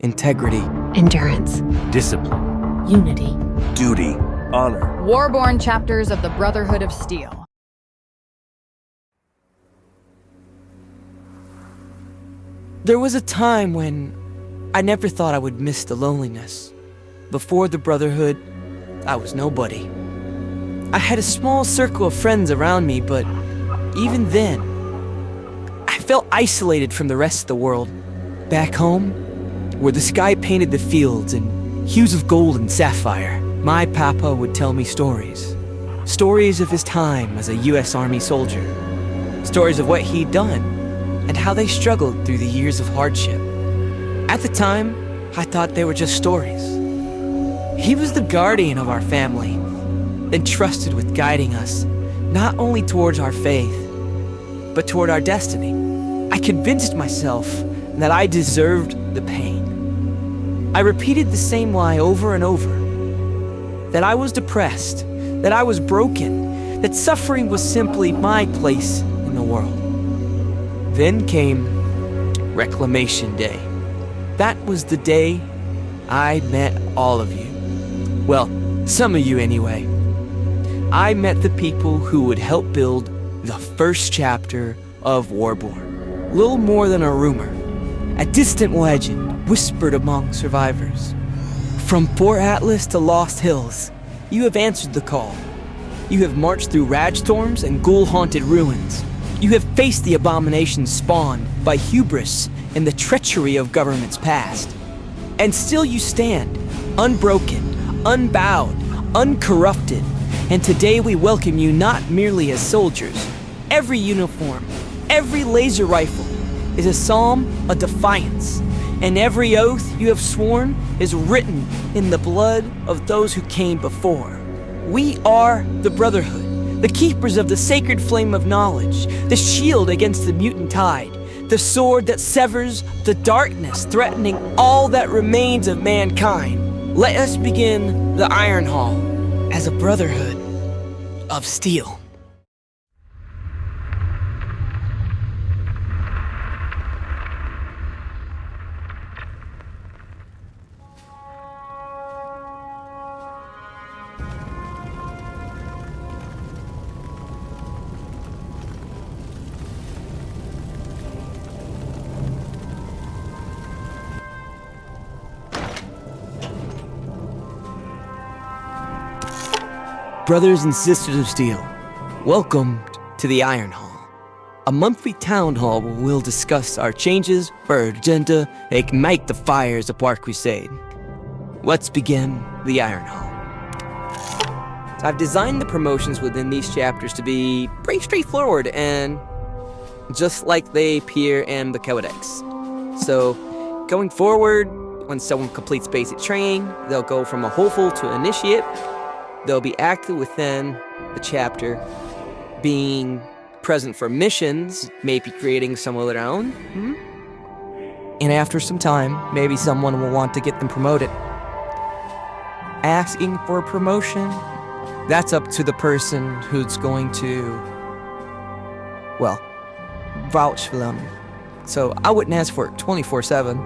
integrity, endurance, discipline, unity, duty, honor. Warborn chapters of the Brotherhood of Steel. There was a time when I never thought I would miss the loneliness. Before the Brotherhood, I was nobody. I had a small circle of friends around me, but even then, I felt isolated from the rest of the world. Back home, where the sky painted the fields in hues of gold and sapphire, my papa would tell me stories. Stories of his time as a U.S. Army soldier. Stories of what he'd done and how they struggled through the years of hardship. At the time, I thought they were just stories. He was the guardian of our family, entrusted with guiding us, not only towards our faith, but toward our destiny. I convinced myself that I deserved the pain. I repeated the same lie over and over, that I was depressed, that I was broken, that suffering was simply my place in the world. Then came Reclamation Day. That was the day I met all of you. Well, some of you anyway. I met the people who would help build the first chapter of Warborn. Little more than a rumor, a distant legend whispered among survivors. From Fort Atlas to Lost Hills, you have answered the call. You have marched through rage-storms and ghoul-haunted ruins. You have faced the abominations spawned by hubris and the treachery of governments past. And still you stand, unbroken, unbowed, uncorrupted. And today we welcome you not merely as soldiers. Every uniform, every laser rifle is a psalm of defiance. And every oath you have sworn is written in the blood of those who came before. We are the Brotherhood, the keepers of the sacred flame of knowledge, the shield against the mutant tide, the sword that severs the darkness threatening all that remains of mankind. Let us begin the Ironhall as a Brotherhood of Steel. Brothers and sisters of Steel, welcome to the Ironhall, a monthly town hall where we'll discuss our changes for our agenda and ignite the fires of our crusade. Let's begin the Ironhall. I've designed the promotions within these chapters to be pretty straightforward and just like they appear in the Codex. So, going forward, when someone completes basic training, they'll go from a hopeful to initiate. They'll be active within the chapter, being present for missions, maybe creating some of their own. And after some time, maybe someone will want to get them promoted. Asking for a promotion, that's up to the person who's going to, well, vouch for them. So I wouldn't ask for it 24/7.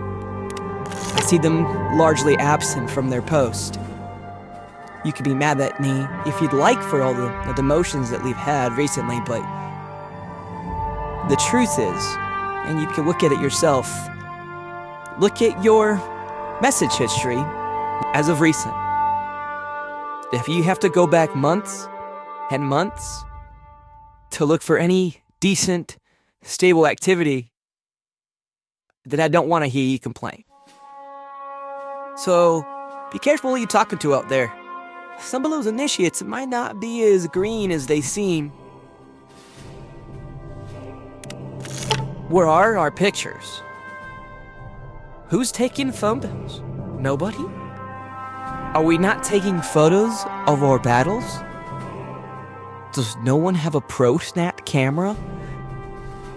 I see them largely absent from their post. You could be mad at me if you'd like for all the demotions that we've had recently, but the truth is, and you can look at it yourself, look at your message history as of recent. If you have to go back months and months to look for any decent, stable activity, then I don't want to hear you complain. So, be careful who you're talking to out there. Some of those initiates might not be as green as they seem. Where are our pictures? Who's taking photos? Nobody? Are we not taking photos of our battles? Does no one have a pro snap camera?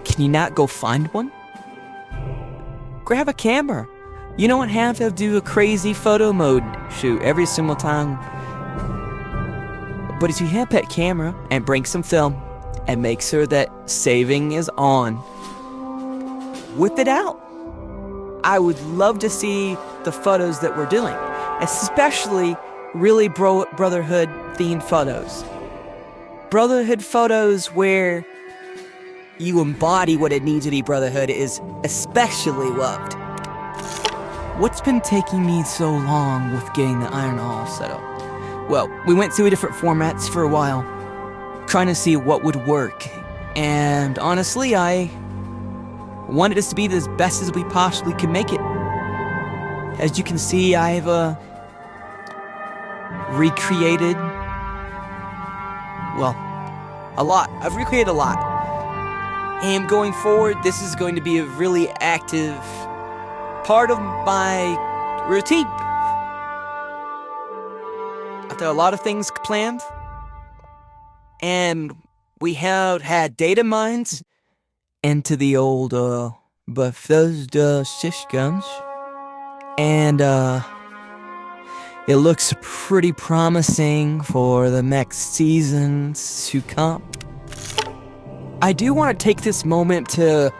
Can you not go find one? Grab a camera. You don't have to do a crazy photo mode shoot every single time. But if you have that camera and bring some film and make sure that saving is on, whip it out. I would love to see the photos that we're doing, especially really Brotherhood themed photos. Brotherhood photos where you embody what it means to be Brotherhood is especially loved. What's been taking me so long with getting the Ironhall set up? Well, we went through different formats for a while, trying to see what would work, and honestly, I wanted us to be as best as we possibly could make it. As you can see, I've recreated, well, a lot. I've recreated a lot. And going forward, this is going to be a really active part of my routine. I've got a lot of things planned, and we have had data mines into the old Bethesda systems, and it looks pretty promising for the next seasons to come. I do want to take this moment to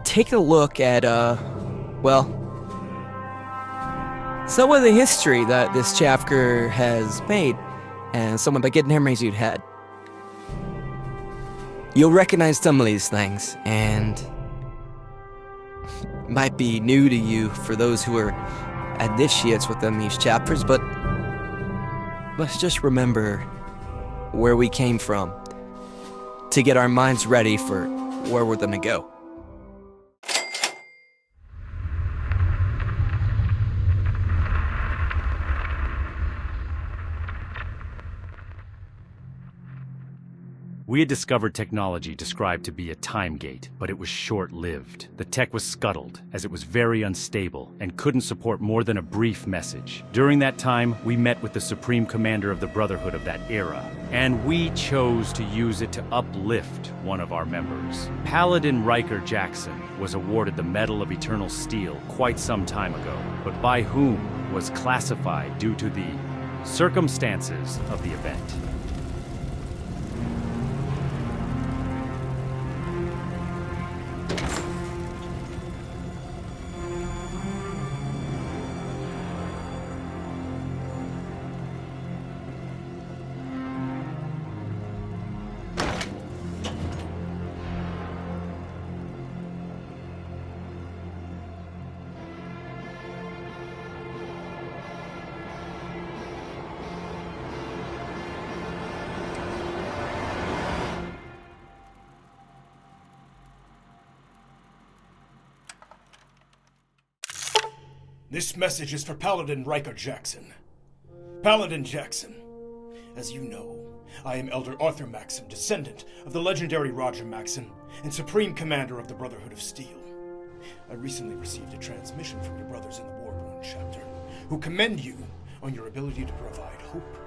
take a look at, well, some of the history that this chapter has made, and someone by getting him raised your head. You'll recognize some of these things, and might be new to you for those who are initiates within these chapters, but let's just remember where we came from to get our minds ready for where we're gonna go. We had discovered technology described to be a time gate, but it was short-lived. The tech was scuttled, as it was very unstable and couldn't support more than a brief message. During that time, we met with the Supreme Commander of the Brotherhood of that era, and we chose to use it to uplift one of our members. Paladin Riker Jackson was awarded the Medal of Eternal Steel quite some time ago, but by whom was classified due to the circumstances of the event. This message is for Paladin Riker Jackson. Paladin Jackson, as you know, I am Elder Arthur Maxim, descendant of the legendary Roger Maxim and Supreme Commander of the Brotherhood of Steel. I recently received a transmission from your brothers in the Warborn chapter, who commend you on your ability to provide hope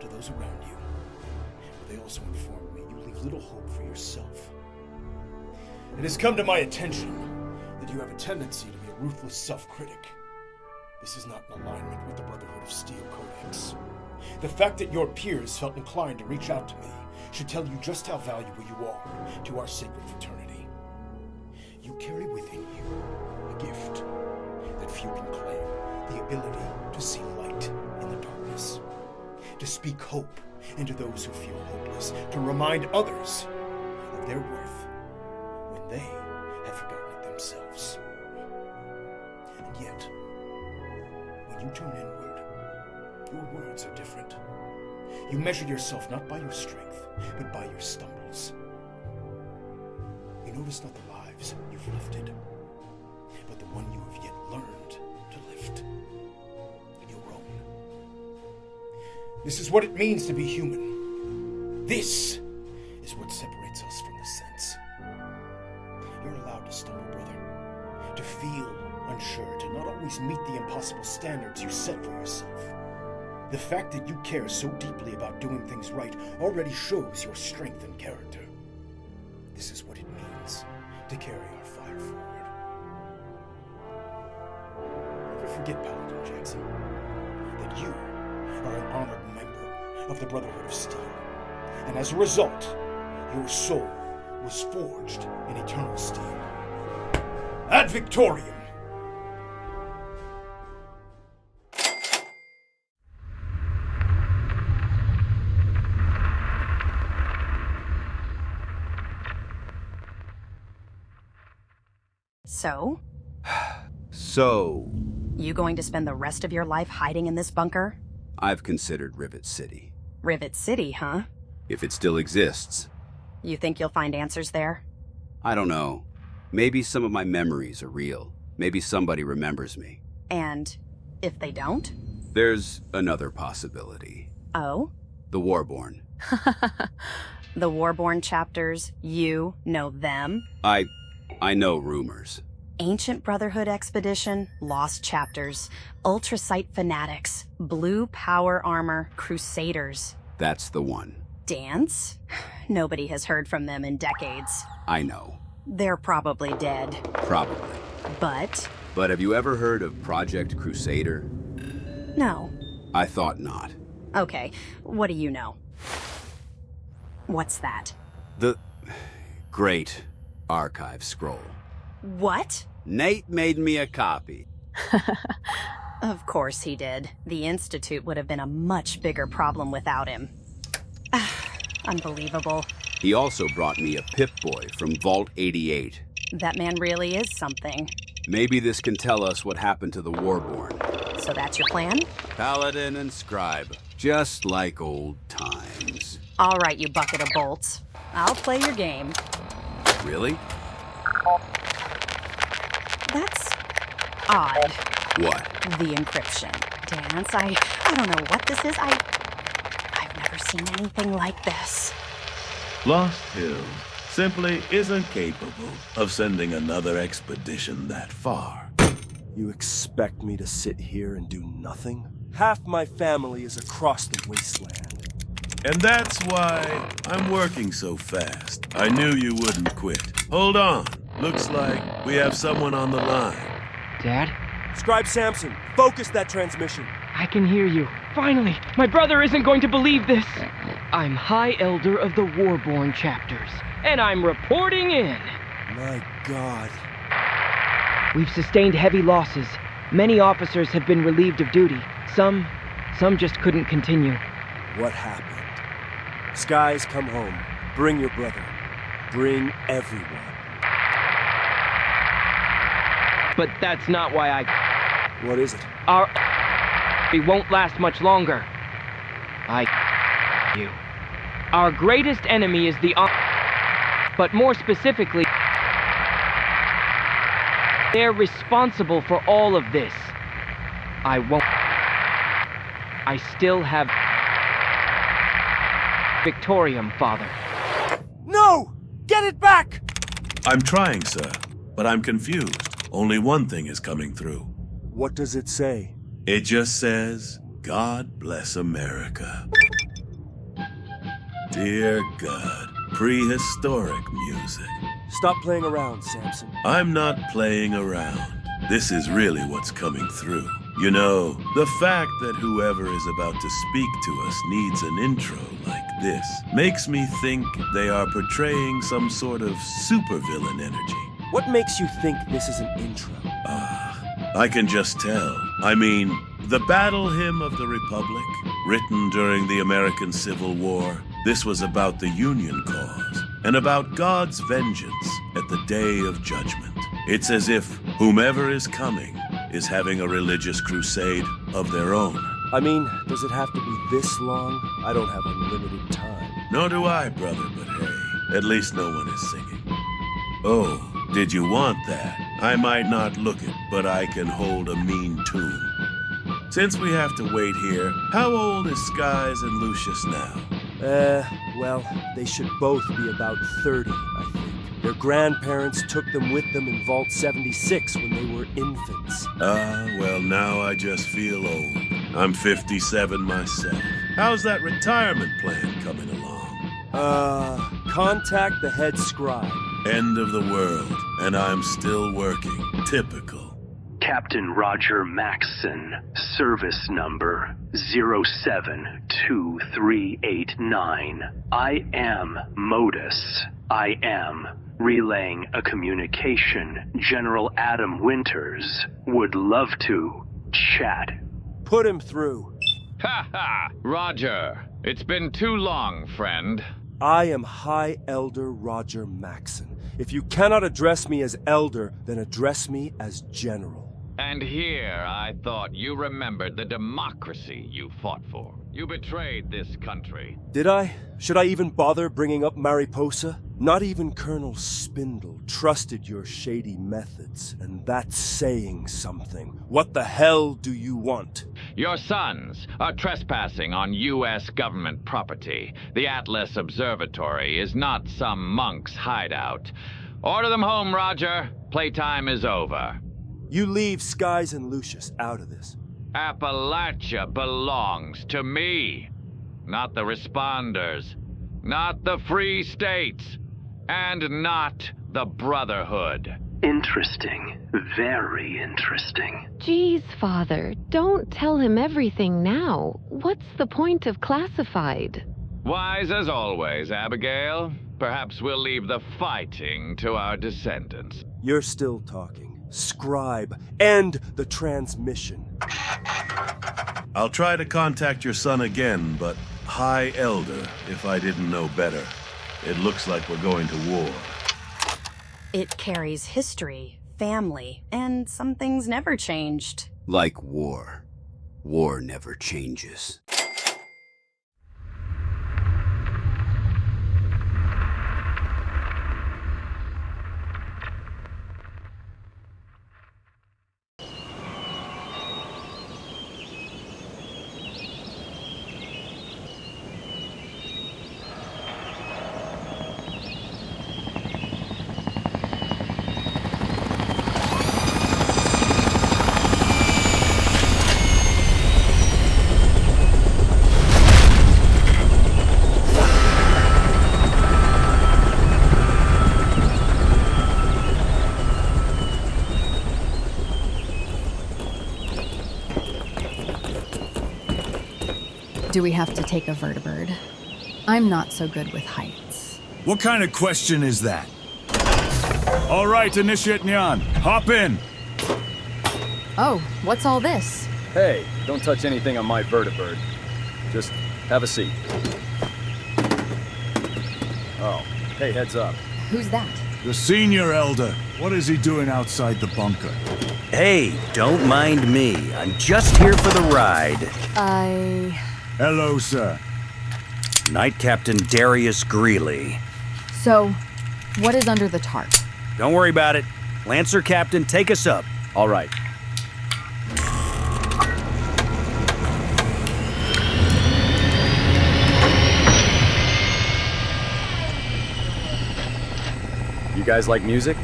to those around you. But they also informed me you leave little hope for yourself. It has come to my attention that you have a tendency to be a ruthless self-critic. This is not in alignment with the Brotherhood of Steel Codex. The fact that your peers felt inclined to reach out to me should tell you just how valuable you are to our sacred fraternity. You carry within you a gift that few can claim, the ability to see light in the darkness, to speak hope into those who feel hopeless, to remind others of their worth when they have forgotten it themselves. And yet, when you turn inward, your words are different. You measure yourself not by your strength, but by your stumbles. You notice not the lives you've lifted, but the one you have yet learned to lift. Your own. This is what it means to be human. This is what separates us from the sense. You're allowed to stumble, brother, to feel unsure, to not always meet the impossible standards you set for yourself. The fact that you care so deeply about doing things right already shows your strength and character. This is what it means to carry our fire forward. Never forget, Paladin Jackson, that you are an honored member of the Brotherhood of Steel, and as a result, your soul was forged in eternal steel. Ad Victorium! So? So, You going to spend the rest of your life hiding in this bunker? I've considered Rivet City. Rivet City, huh? If it still exists. You think you'll find answers there? I don't know. Maybe some of my memories are real. Maybe somebody remembers me. And if they don't? There's another possibility. Oh? The Warborn. The Warborn chapters, you know them? I know rumors. Ancient Brotherhood Expedition, Lost Chapters, Ultrasight Fanatics, Blue Power Armor, Crusaders. That's the one. Dance? Nobody has heard from them in decades. I know. They're probably dead. Probably. But? But have you ever heard of Project Crusader? No. I thought not. Okay, what do you know? What's that? The Great Archive Scroll. What? Nate made me a copy. Of course he did. The Institute would have been a much bigger problem without him. Unbelievable. He also brought me a Pip-Boy from Vault 88. That man really is something. Maybe this can tell us what happened to the Warborn. So that's your plan? Paladin and Scribe. Just like old times. All right, you bucket of bolts. I'll play your game. Really? That's odd. What? The encryption. Dance, I don't know what this is. I've never seen anything like this. Lost Hills simply isn't capable of sending another expedition that far. You expect me to sit here and do nothing? Half my family is across the wasteland. And that's why I'm working so fast. I knew you wouldn't quit. Hold on. Looks like we have someone on the line. Dad? Scribe Samson, focus that transmission. I can hear you. Finally! My brother isn't going to believe this! I'm High Elder of the Warborn chapters, and I'm reporting in! My God. We've sustained heavy losses. Many officers have been relieved of duty. Some just couldn't continue. What happened? Skies, come home. Bring your brother. Bring everyone. But that's not why I... What is it? It won't last much longer. You. Our greatest enemy is the... But more specifically... They're responsible for all of this. I won't... I still have... Victorium, Father. No! Get it back! I'm trying, sir, but I'm confused. Only one thing is coming through. What does it say? It just says, God bless America. Dear God, prehistoric music. Stop playing around, Samson. I'm not playing around. This is really what's coming through. You know, the fact that whoever is about to speak to us needs an intro like this makes me think they are portraying some sort of supervillain energy. What makes you think this is an intro? I can just tell. I mean, the Battle Hymn of the Republic, written during the American Civil War, this was about the Union cause and about God's vengeance at the Day of Judgment. It's as if whomever is coming is having a religious crusade of their own. I mean, does it have to be this long? I don't have unlimited time. Nor do I, brother, but hey, at least no one is singing. Oh, did you want that? I might not look it, but I can hold a mean tune. Since we have to wait here, how old is Skies and Lucius now? Well, they should both be about 30, I think. Their grandparents took them with them in Vault 76 when they were infants. Well, now I just feel old. I'm 57 myself. How's that retirement plan coming along? Contact the head scribe. End of the world, and I'm still working. Typical. Captain Roger Maxson, service number 072389. I am Modus. I am relaying a communication. General Adam Winters would love to chat. Put him through. Ha ha! Roger. It's been too long, friend. I am High Elder Roger Maxon. If you cannot address me as Elder, then address me as General. And here I thought you remembered the democracy you fought for. You betrayed this country. Did I? Should I even bother bringing up Mariposa? Not even Colonel Spindle trusted your shady methods, and that's saying something. What the hell do you want? Your sons are trespassing on U.S. government property. The Atlas Observatory is not some monk's hideout. Order them home, Roger. Playtime is over. You leave Skies and Lucius out of this. Appalachia belongs to me. Not the responders. Not the Free States. And not the Brotherhood. Interesting. Very interesting. Geez, Father, don't tell him everything now. What's the point of classified? Wise as always, Abigail. Perhaps we'll leave the fighting to our descendants. You're still talking. Scribe, end the transmission. I'll try to contact your son again, but High Elder, if I didn't know better. It looks like we're going to war. It carries history, family, and some things never changed. Like war. War never changes. Do we have to take a vertibird? I'm not so good with heights. What kind of question is that? All right, Initiate Nyan, hop in. Oh, what's all this? Hey, don't touch anything on my vertibird. Just have a seat. Oh, hey, heads up. Who's that? The Senior Elder. What is he doing outside the bunker? Hey, don't mind me. I'm just here for the ride. Hello, sir. Knight Captain Darius Greeley. So, what is under the tarp? Don't worry about it. Lancer Captain, take us up. All right. You guys like music?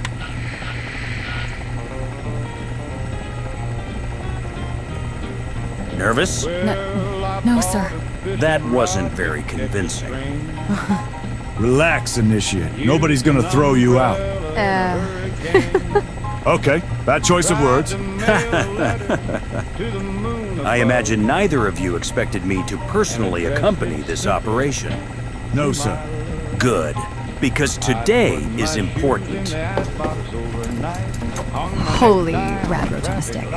Nervous? No, sir. That wasn't very convincing. Relax, Initiate. Nobody's gonna throw you out. Okay, bad choice of words. I imagine neither of you expected me to personally accompany this operation. No, sir. Good, because today is important. Holy radrotastic.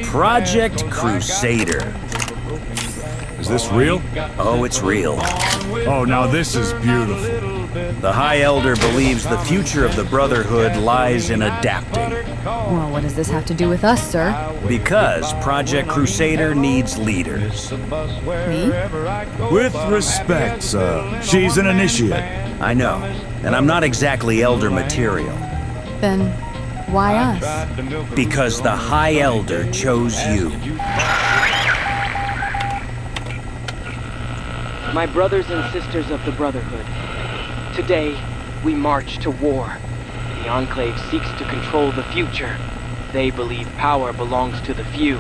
Project Crusader. Is this real? Oh, it's real. Oh, now this is beautiful. The High Elder believes the future of the Brotherhood lies in adapting. Well, what does this have to do with us, sir? Because Project Crusader needs leaders. Me? With respect, sir. She's an initiate. I know, and I'm not exactly Elder material. Then, why us? Because the High Elder chose you. My brothers and sisters of the Brotherhood, today we march to war. The Enclave seeks to control the future. They believe power belongs to the few.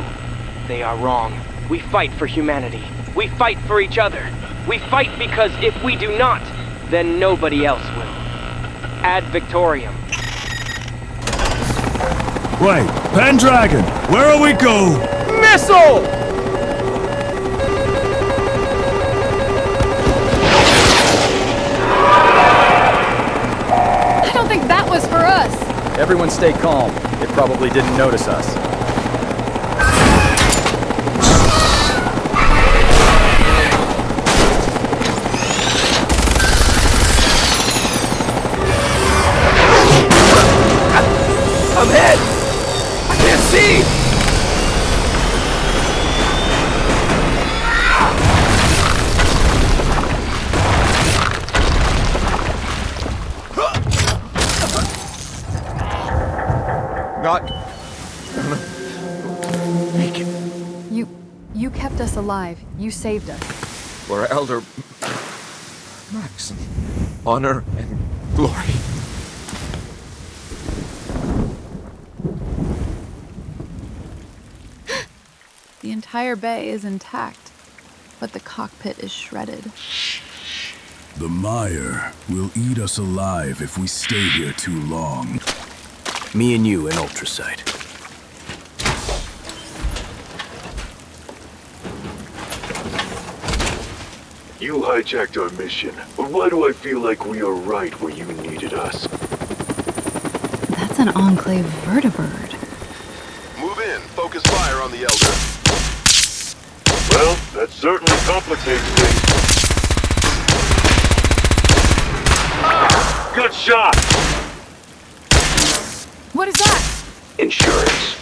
They are wrong. We fight for humanity. We fight for each other. We fight because if we do not, then nobody else will. Ad Victoriam. Wait, Pendragon, where are we go? Missile! I don't think that was for us. Everyone stay calm. It probably didn't notice us. not gonna make it. You kept us alive. You saved us. For Elder Maxim, honor and glory. The entire bay is intact, but the cockpit is shredded. The mire will eat us alive if we stay here too long. Me and you in ultrasight. You hijacked our mission, but why do I feel like we are right where you needed us? That's an Enclave vertibird. Move in. Focus fire on the Elder. Well, that certainly complicates things. Ah! Good shot! What is that? Insurance.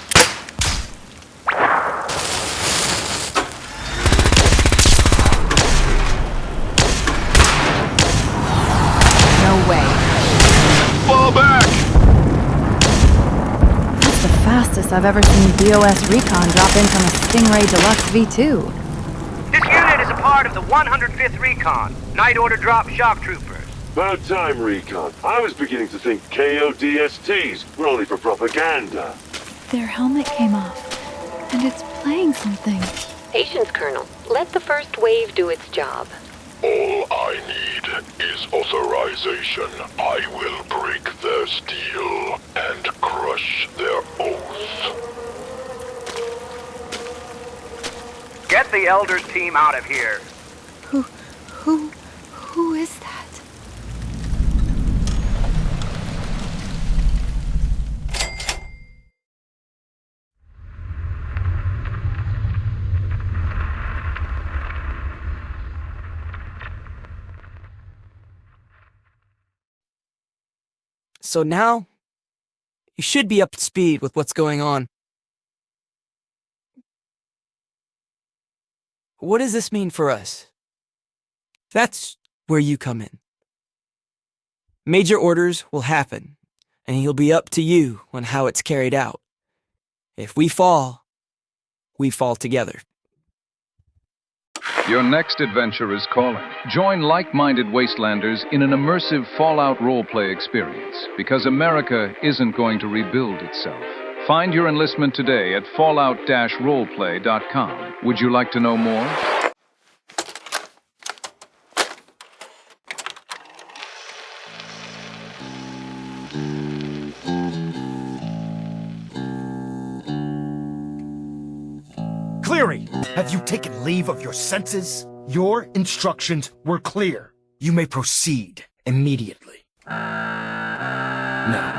No way. Fall back! That's the fastest I've ever seen BOS Recon drop in from a Stingray Deluxe V2. This unit is a part of the 105th Recon, Night Order Drop Shock Troopers. About time, Recon. I was beginning to think KODSTs were only for propaganda. Their helmet came off, and it's playing something. Patience, Colonel. Let the first wave do its job. All I need is authorization. I will break their steel and crush their oath. Get the Elders team out of here. Who is that? So now, you should be up to speed with what's going on. What does this mean for us? That's where you come in. Major orders will happen, and it'll be up to you on how it's carried out. If we fall together. Your next adventure is calling. Join like-minded wastelanders in an immersive Fallout roleplay experience, because America isn't going to rebuild itself. Find your enlistment today at fallout-roleplay.com. Would you like to know more? Cleary, have you taken leave of your senses? Your instructions were clear. You may proceed immediately. Now,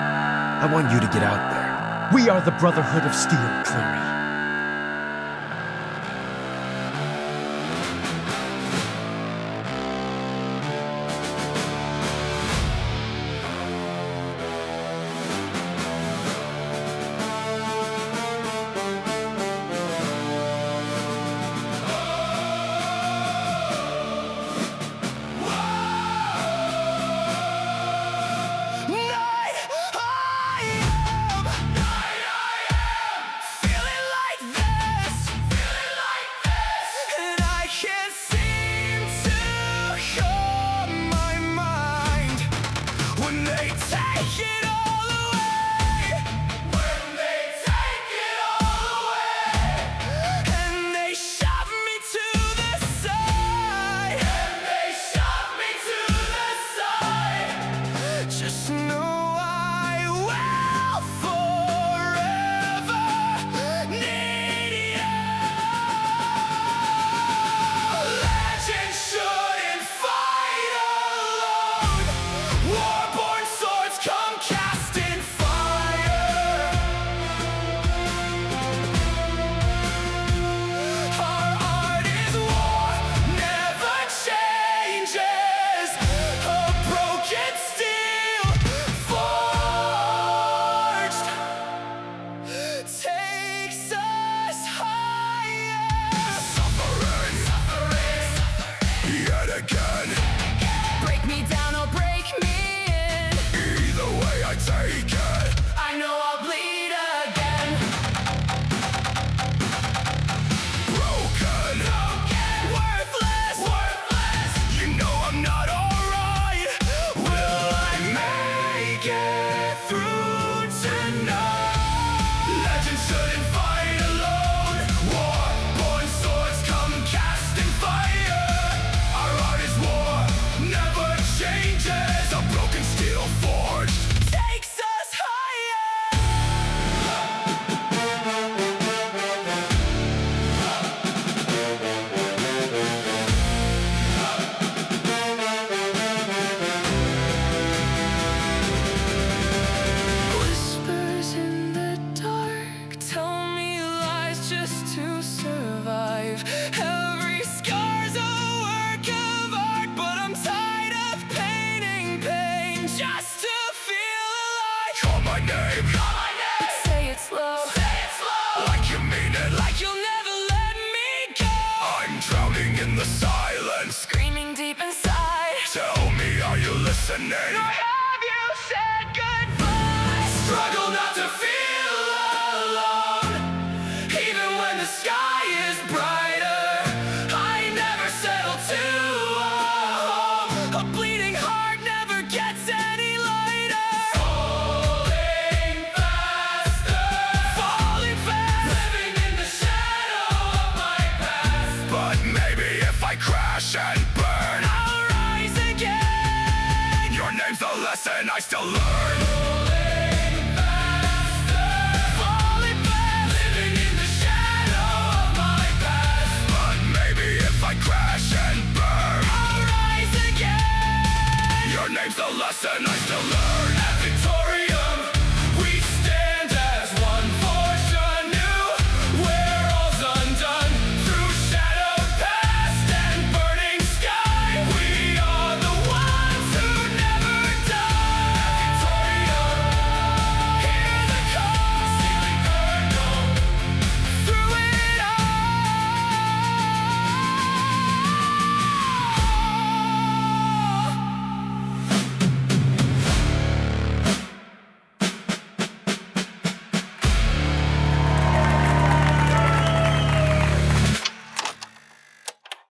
I want you to get out there. We are the Brotherhood of Steel, Cleary. I know I'll bleed again. listening. Nor have you said goodbye. Struggle not to feel alone, even when the sky is brighter. I never settle to a home. A bleeding heart never gets any lighter. Falling faster, falling fast, living in the shadow of my past. But maybe if I crash and burn, I'll rise again. your name's the lesson I still learn. Falling fast, living in the shadow of my past. But maybe if I crash and burn, I'll rise again. your name's the lesson I still learn.